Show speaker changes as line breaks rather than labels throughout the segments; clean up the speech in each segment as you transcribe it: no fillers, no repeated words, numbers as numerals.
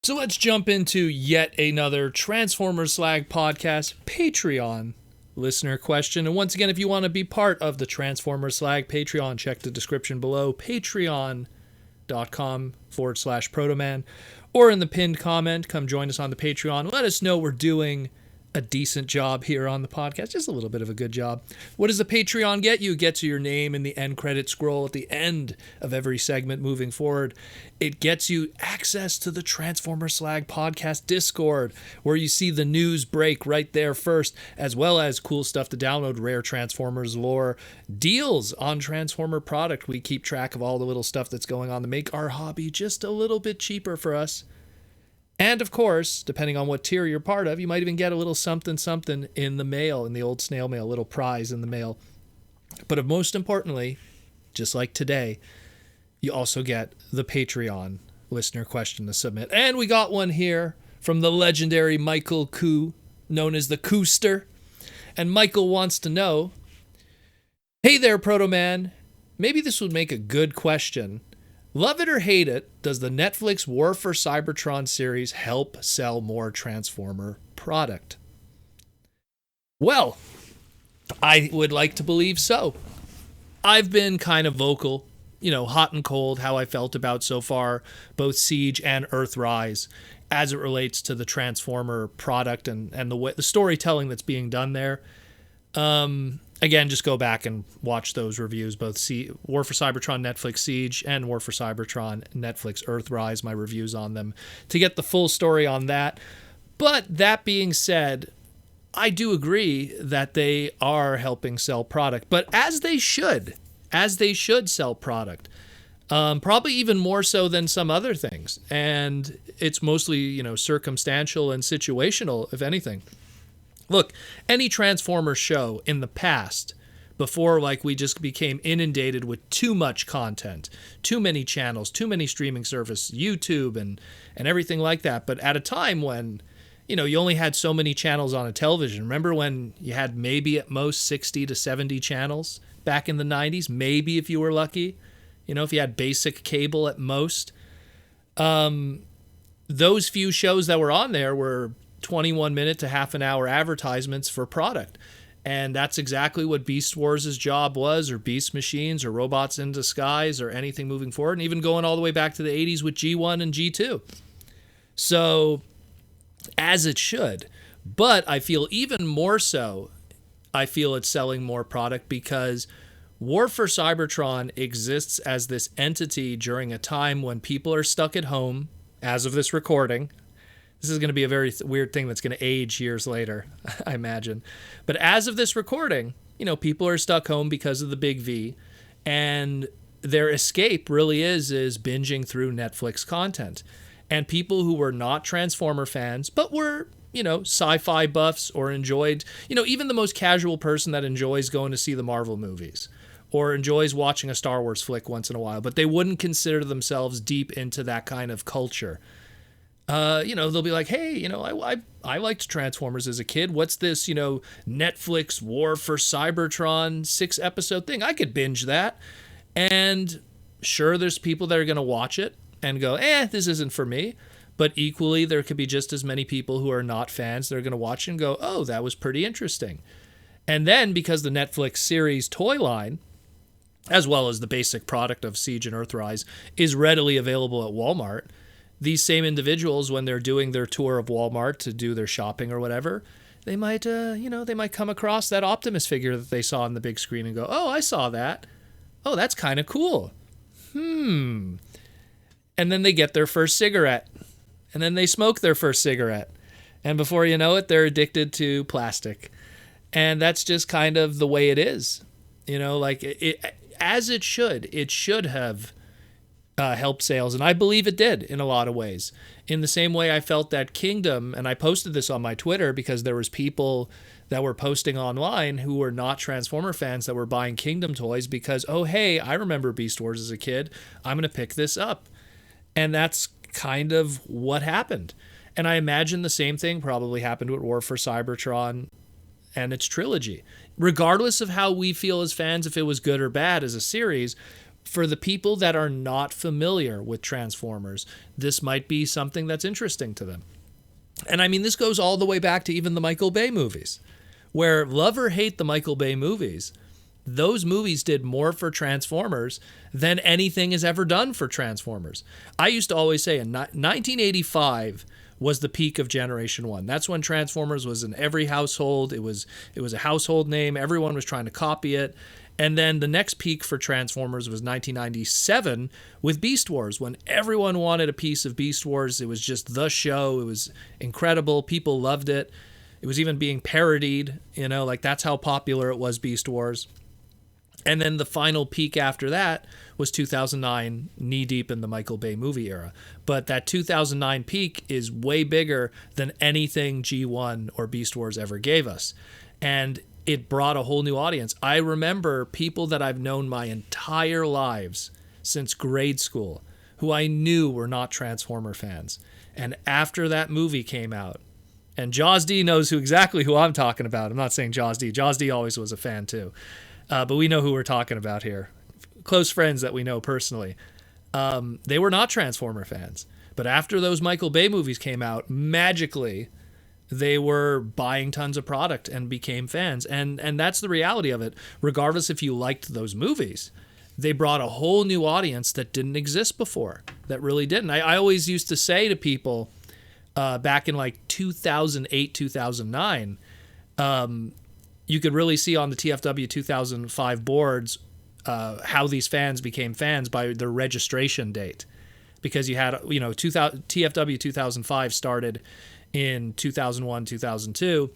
So let's jump into yet another Transformers Slag podcast Patreon listener question. And once again, if you want to be part of the Transformers Slag Patreon, check the description below, patreon.com/protoman, or in the pinned comment, come join us on the Patreon. Let us know we're doing a decent job here on the podcast, just a little bit of a good job. What does the Patreon get you? It gets you your name in the end credit scroll at the end of every segment moving forward. It gets you access to the Transformer Slag podcast Discord, where you see the news break right there first, as well as cool stuff to download, rare Transformers lore, deals on Transformer product. We keep track of all the little stuff that's going on to make our hobby just a little bit cheaper for us. And of course, depending on what tier you're part of, you might even get a little something in the mail, in the old snail mail, a little prize in the mail. But most importantly, just like today, you also get the Patreon listener question to submit. And we got one here from the legendary Michael Koo, known as the Kooster. And Michael wants to know, hey there, Proto Man. Maybe this would make a good question. Love it or hate it, does the Netflix War for Cybertron series help sell more Transformer product? Well, I would like to believe so. I've been kind of vocal, hot and cold, how I felt about so far both Siege and Earthrise as it relates to the Transformer product and the storytelling that's being done there. Again, just go back and watch those reviews, both War for Cybertron Netflix Siege and War for Cybertron Netflix Earthrise, my reviews on them, to get the full story on that. But that being said, I do agree that they are helping sell product, but as they should sell product, probably even more so than some other things. And it's mostly, circumstantial and situational, if anything. Look, any Transformers show in the past, before we just became inundated with too much content, too many channels, too many streaming services, YouTube and everything like that. But at a time when, you only had so many channels on a television. Remember when you had maybe at most 60 to 70 channels back in the 90s? Maybe if you were lucky, if you had basic cable at most. Those few shows that were on there were 21-minute to half an hour advertisements for product. And that's exactly what Beast Wars' job was, or Beast Machines, or Robots in Disguise, or anything moving forward, and even going all the way back to the 80s with G1 and G2. So, as it should. But I feel even more so, it's selling more product because War for Cybertron exists as this entity during a time when people are stuck at home, as of this recording. This is going to be a very weird thing that's going to age years later, I imagine. But as of this recording, people are stuck home because of the Big V, and their escape really is binging through Netflix content. And people who were not Transformer fans, but were, sci-fi buffs or enjoyed, even the most casual person that enjoys going to see the Marvel movies or enjoys watching a Star Wars flick once in a while, but they wouldn't consider themselves deep into that kind of culture. They'll be like, hey, I liked Transformers as a kid. What's this, Netflix War for Cybertron 6-episode thing? I could binge that. And sure, there's people that are going to watch it and go, this isn't for me. But equally, there could be just as many people who are not fans that are going to watch it and go, oh, that was pretty interesting. And then because the Netflix series toy line, as well as the basic product of Siege and Earthrise, is readily available at Walmart, these same individuals, when they're doing their tour of Walmart to do their shopping or whatever, they might, they might come across that Optimus figure that they saw on the big screen and go, oh, I saw that. Oh, that's kind of cool. And then they get their first cigarette. And then they smoke their first cigarette. And before you know it, they're addicted to plastic. And that's just kind of the way it is. As it should have helped sales, and I believe it did in a lot of ways. In the same way I felt that Kingdom, and I posted this on my Twitter because there was people that were posting online who were not Transformer fans that were buying Kingdom toys because, oh, hey, I remember Beast Wars as a kid. I'm going to pick this up. And that's kind of what happened. And I imagine the same thing probably happened with War for Cybertron and its trilogy. Regardless of how we feel as fans, if it was good or bad as a series, for the people that are not familiar with Transformers, this might be something that's interesting to them. And I mean, this goes all the way back to even the Michael Bay movies, where love or hate the Michael Bay movies, those movies did more for Transformers than anything has ever done for Transformers. I used to always say in 1985 was the peak of Generation 1. That's when Transformers was in every household. It was a household name. Everyone was trying to copy it. And then the next peak for Transformers was 1997 with Beast Wars, when everyone wanted a piece of Beast Wars. It was just the show. It was incredible. People loved it. It was even being parodied, like that's how popular it was, Beast Wars. And then the final peak after that was 2009, knee deep in the Michael Bay movie era. But that 2009 peak is way bigger than anything G1 or Beast Wars ever gave us. And it brought a whole new audience. I remember people that I've known my entire lives since grade school who I knew were not Transformer fans. And after that movie came out, and Jaws D knows exactly who I'm talking about. I'm not saying Jaws D. Jaws D always was a fan too. But we know who we're talking about here. Close friends that we know personally. They were not Transformer fans. But after those Michael Bay movies came out, magically, they were buying tons of product and became fans. And that's the reality of it. Regardless if you liked those movies, they brought a whole new audience that didn't exist before, that really didn't. I always used to say to people back in like 2008, 2009, you could really see on the TFW 2005 boards how these fans became fans by their registration date. Because you had, TFW 2005 started in 2001, 2002,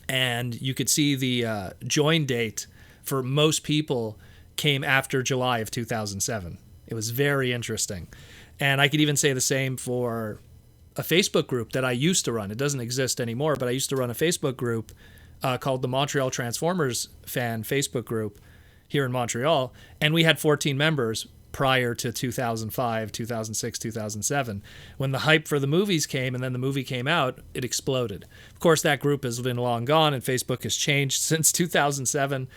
and you could see the join date for most people came after July of 2007. It was very interesting. And I could even say the same for a Facebook group that I used to run. It doesn't exist anymore, but I used to run a Facebook group called the Montreal Transformers Fan Facebook group here in Montreal, and we had 14 members prior to 2005, 2006, 2007. When the hype for the movies came and then the movie came out, it exploded. Of course, that group has been long gone and Facebook has changed since 2007.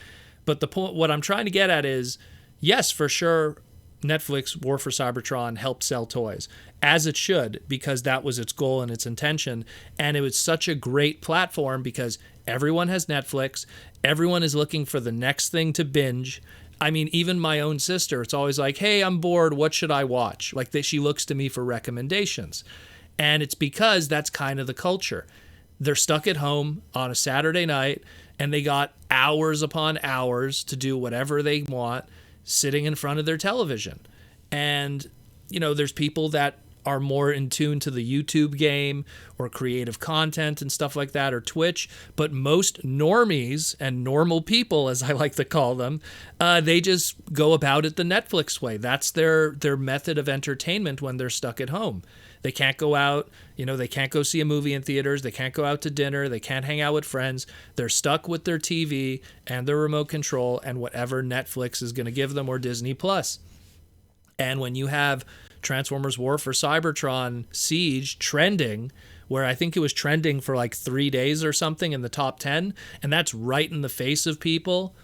But the point, what I'm trying to get at is, yes, for sure, Netflix War for Cybertron helped sell toys, as it should, because that was its goal and its intention. And it was such a great platform because everyone has Netflix. Everyone is looking for the next thing to binge. I mean, even my own sister, it's always like, hey, I'm bored. What should I watch? Like she looks to me for recommendations. And it's because that's kind of the culture. They're stuck at home on a Saturday night and they got hours upon hours to do whatever they want sitting in front of their television. And, there's people that are more in tune to the YouTube game or creative content and stuff like that, or Twitch. But most normies and normal people, as I like to call them, they just go about it the Netflix way. That's their method of entertainment when they're stuck at home. They can't go out, they can't go see a movie in theaters. They can't go out to dinner. They can't hang out with friends. They're stuck with their TV and their remote control and whatever Netflix is going to give them, or Disney Plus. And when you have Transformers War for Cybertron Siege trending, where I think it was trending for like 3 days or something in the top 10, and that's right in the face of people,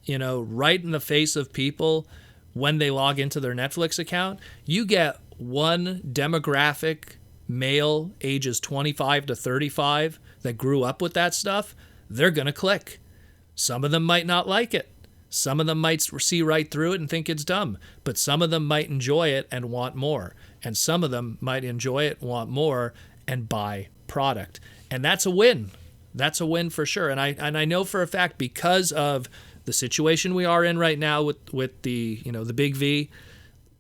right in the face of people when they log into their Netflix account, you get one demographic male ages 25 to 35 that grew up with that stuff, they're going to click. Some of them might not like it. Some of them might see right through it and think it's dumb, but some of them might enjoy it and want more. And some of them might enjoy it, want more, and buy product. And that's a win. That's a win for sure. And I know for a fact, because of the situation we are in right now with the, the big V,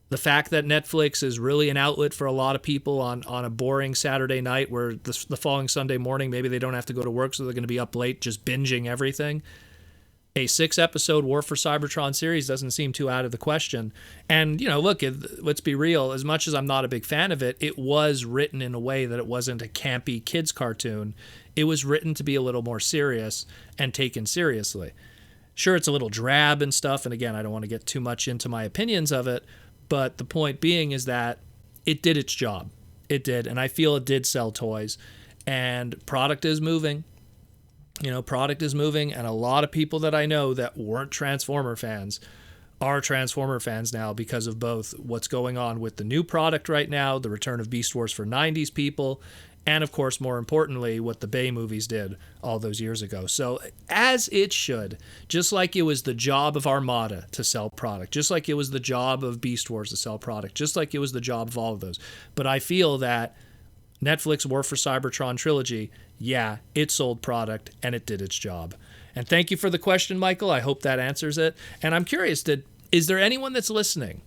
the fact that Netflix is really an outlet for a lot of people on a boring Saturday night where the following Sunday morning, maybe they don't have to go to work, so they're going to be up late just binging everything. A 6-episode War for Cybertron series doesn't seem too out of the question. And, look, let's be real. As much as I'm not a big fan of it, it was written in a way that it wasn't a campy kids cartoon. It was written to be a little more serious and taken seriously. Sure, it's a little drab and stuff. And again, I don't want to get too much into my opinions of it. But the point being is that it did its job. It did. And I feel it did sell toys. And product is moving. Product is moving, and a lot of people that I know that weren't Transformer fans are Transformer fans now because of both what's going on with the new product right now, the return of Beast Wars for 90s people, and of course, more importantly, what the Bay movies did all those years ago. So as it should, just like it was the job of Armada to sell product, just like it was the job of Beast Wars to sell product, just like it was the job of all of those. But I feel that Netflix War for Cybertron trilogy, yeah, it sold product and it did its job. And thank you for the question, Michael. I hope that answers it. And I'm curious, is there anyone that's listening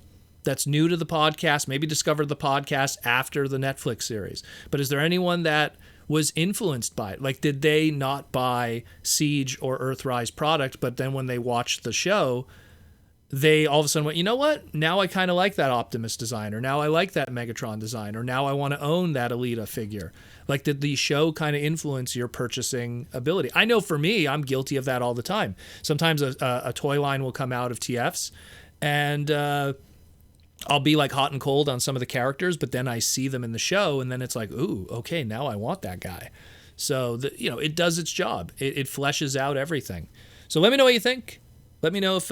that's new to the podcast, maybe discovered the podcast after the Netflix series, but is there anyone that was influenced by it? Like, did they not buy Siege or Earthrise product, but then when they watched the show, they all of a sudden went, you know what? Now I kind of like that Optimus design, or now I like that Megatron design, or now I want to own that Alita figure. Like, did the show kind of influence your purchasing ability? I know for me, I'm guilty of that all the time. Sometimes a toy line will come out of TFs, and I'll be like hot and cold on some of the characters, but then I see them in the show, and then it's like, ooh, okay, now I want that guy. So, it does its job. It fleshes out everything. So let me know what you think. Let me know if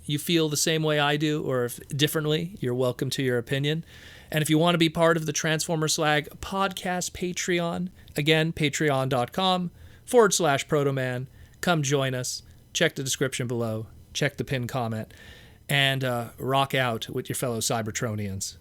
you feel the same way I do, or if differently. You're welcome to your opinion. And if you want to be part of the Transformer Slag podcast Patreon, again, patreon.com/Protoman. Come join us. Check the description below. Check the pinned comment. And rock out with your fellow Cybertronians.